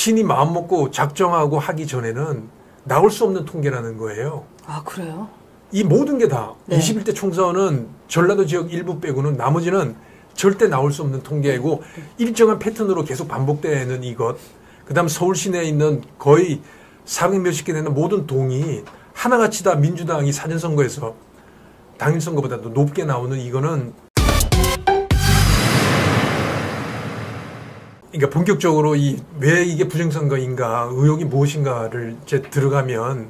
신이 마음 먹고 작정하고 하기 전에는 나올 수 없는 통계라는 거예요. 아, 그래요? 이 모든 게 다 네. 21대 총선은 전라도 지역 일부 빼고는 나머지는 절대 나올 수 없는 통계이고 일정한 패턴으로 계속 반복되는 이것. 그다음 서울 시내에 있는 거의 400 몇십 개 되는 모든 동이 하나같이 다 민주당이 사전선거에서 당일 선거보다도 높게 나오는 이거는 그러니까 본격적으로 왜 이게 부정선거인가 의혹이 무엇인가를 이제 들어가면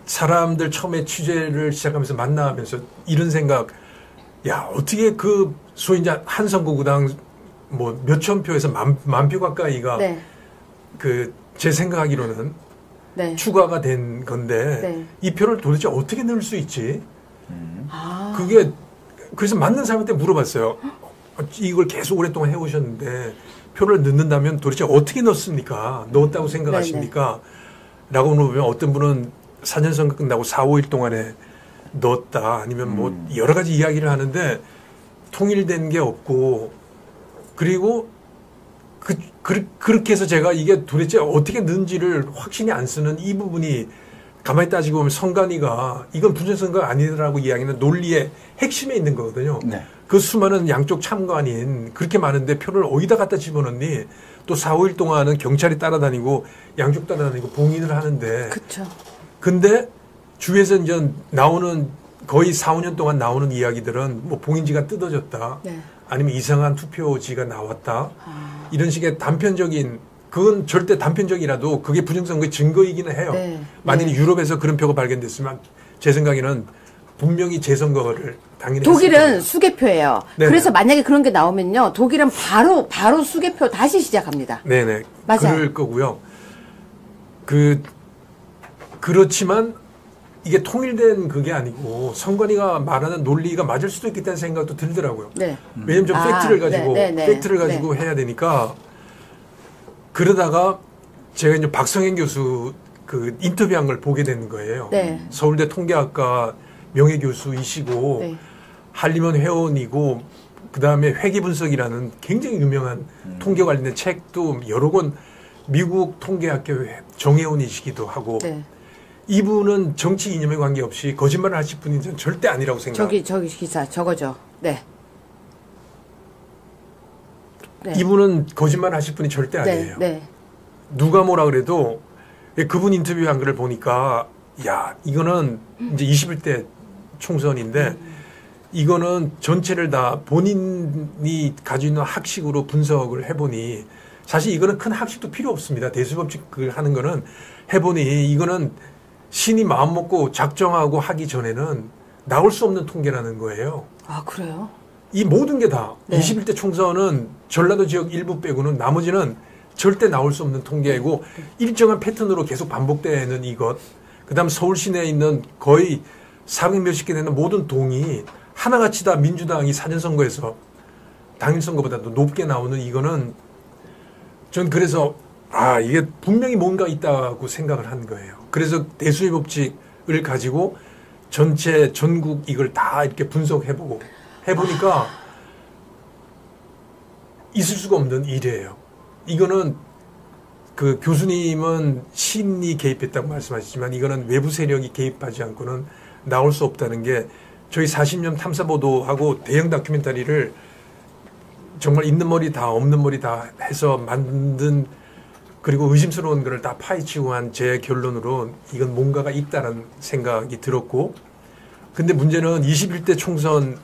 사람들 처음에 취재를 시작하면서 만나면서 이런 생각, 야 어떻게 그 소위 이제 한 선거구당 뭐 몇천 표에서 만 표 가까이가 네. 그 제 생각하기로는 네. 추가가 된 건데 네. 이 표를 도대체 어떻게 넣을 수 있지? 아. 그게 그래서 맞는 사람한테 물어봤어요. 이걸 계속 오랫동안 해오셨는데 표를 넣는다면 도대체 어떻게 넣습니까? 넣었다고 생각하십니까? 라고 물어보면 어떤 분은 사전선거 끝나고 4, 5일 동안에 넣었다. 아니면 뭐 여러 가지 이야기를 하는데 통일된 게 없고 그리고 그렇게 해서 제가 이게 도대체 어떻게 넣은지를 확신이 안 쓰는 이 부분이 가만히 따지고 보면 선관위가 이건 부정선거가 아니라고 이야기하는 논리의 핵심에 있는 거거든요. 네. 그 수많은 양쪽 참관인 그렇게 많은데 표를 어디다 갖다 집어넣니? 또 4, 5일 동안은 경찰이 따라다니고 양쪽 따라다니고 봉인을 하는데. 그렇죠. 근데 주위에서 이제 나오는 거의 4, 5년 동안 나오는 이야기들은 뭐 봉인지가 뜯어졌다. 네. 아니면 이상한 투표지가 나왔다. 이런 식의 단편적인 그건 절대 단편적이라도 그게 부정선거의 증거이기는 해요. 네. 만약에 네. 유럽에서 그런 표가 발견됐으면 제 생각에는 분명히 재선거를 당연히 독일은 수개표예요. 네네. 그래서 만약에 그런 게 나오면요. 독일은 바로 수개표 다시 시작합니다. 네네. 맞아요. 그럴 거고요. 그렇지만 이게 통일된 그게 아니고 선관위가 말하는 논리가 맞을 수도 있겠다는 생각도 들더라고요. 네. 왜냐면 좀 팩트를 가지고 팩트를 네. 가지고 해야 되니까 그러다가 제가 이제 박성현 교수 그 인터뷰한 걸 보게 되는 거예요. 네. 서울대 통계학과 명예 교수이시고 네. 한림원 회원이고 그다음에 회계분석이라는 굉장히 유명한 통계 관련된 책도 여러 권 미국 통계학교 정회원이시기도 하고 네. 이분은 정치 이념에 관계없이 거짓말을 하실 분이 저는 절대 아니라고 생각합니다. 저기 기사 저거죠. 네. 네. 이분은 거짓말 하실 분이 절대 아니에요. 네. 누가 뭐라 그래도 그분 인터뷰한 거를 보니까 야 이거는 이제 21대 총선인데 이거는 전체를 다 본인이 가지고 있는 학식으로 분석을 해보니 사실 이거는 큰 학식도 필요 없습니다. 대수법칙을 하는 거는 해보니 이거는 신이 마음 먹고 작정하고 하기 전에는 나올 수 없는 통계라는 거예요. 아, 그래요? 이 모든 게 다 네. 21대 총선은 전라도 지역 일부 빼고는 나머지는 절대 나올 수 없는 통계이고 일정한 패턴으로 계속 반복되는 이것. 그다음 서울 시내에 있는 거의 400 몇십 개 되는 모든 동이 하나같이 다 민주당이 사전선거에서 당일 선거보다도 높게 나오는 이거는 전 그래서 이게 분명히 뭔가 있다고 생각을 한 거예요. 그래서 대수의 법칙을 가지고 전체 전국 이걸 다 이렇게 해보니까 있을 수가 없는 일이에요. 이거는 그 교수님은 신이 개입했다고 말씀하시지만 이거는 외부 세력이 개입하지 않고는 나올 수 없다는 게 저희 40년 탐사보도하고 대형 다큐멘터리를 정말 있는 머리 다 없는 머리 다 해서 만든 그리고 의심스러운 거를 다 파헤치고 한 제 결론으로 이건 뭔가가 있다는 생각이 들었고 근데 문제는 21대 총선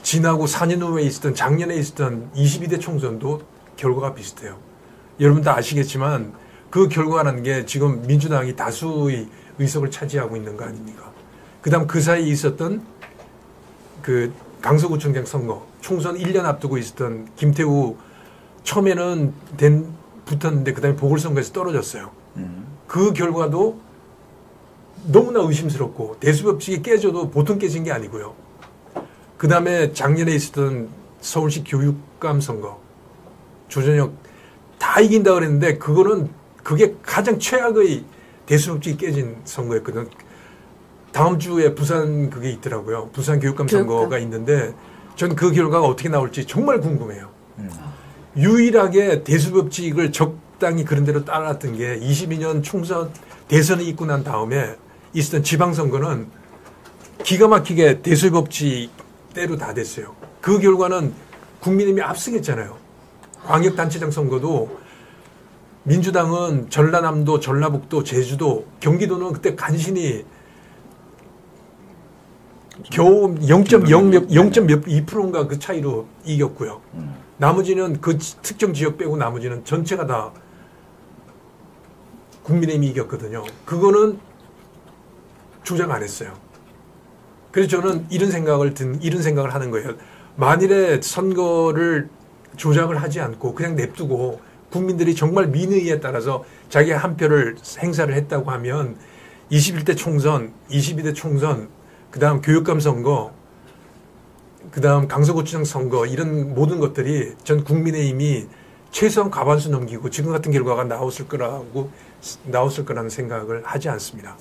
지나고 4년 후에 있었던 작년에 있었던 22대 총선도 결과가 비슷해요. 여러분 다 아시겠지만 그 결과라는 게 지금 민주당이 다수의 의석을 차지하고 있는 거 아닙니까? 그다음 그 사이에 있었던 그 강서구청장 선거 총선 1년 앞두고 있었던 김태우 처음에는 붙었는데 그다음에 보궐선거에서 떨어졌어요. 그 결과도 너무나 의심스럽고 대수법칙이 깨져도 보통 깨진 게 아니고요. 그다음에 작년에 있었던 서울시 교육감 선거 조전혁 다 이긴다 그랬는데 그게 가장 최악의 대수법칙이 깨진 선거였거든. 다음 주에 부산 그게 있더라고요. 부산 교육감 선거가 있는데 전 그 결과가 어떻게 나올지 정말 궁금해요. 유일하게 대수법칙을 적당히 그런 대로 따라왔던 게 22년 총선 대선이 있고 난 다음에 있었던 지방선거는 기가 막히게 대수법칙대로 다 됐어요. 그 결과는 국민의힘이 압승했잖아요. 광역단체장 선거도 민주당은 전라남도, 전라북도, 제주도, 경기도는 그때 간신히 겨우 0.02%인가 그 차이로 이겼고요. 나머지는 그 특정 지역 빼고 나머지는 전체가 다 국민의힘이 이겼거든요. 그거는 조작 안 했어요. 그래서 저는 이런 생각을 하는 거예요. 만일에 선거를 조작을 하지 않고 그냥 냅두고 국민들이 정말 민의에 따라서 자기 한 표를 행사를 했다고 하면 21대 총선, 22대 총선, 그다음 교육감 선거, 그다음 강서구청장 선거 이런 모든 것들이 전 국민의힘이 최소한 과반수 넘기고 지금 같은 결과가 나왔을 거라는 생각을 하지 않습니다.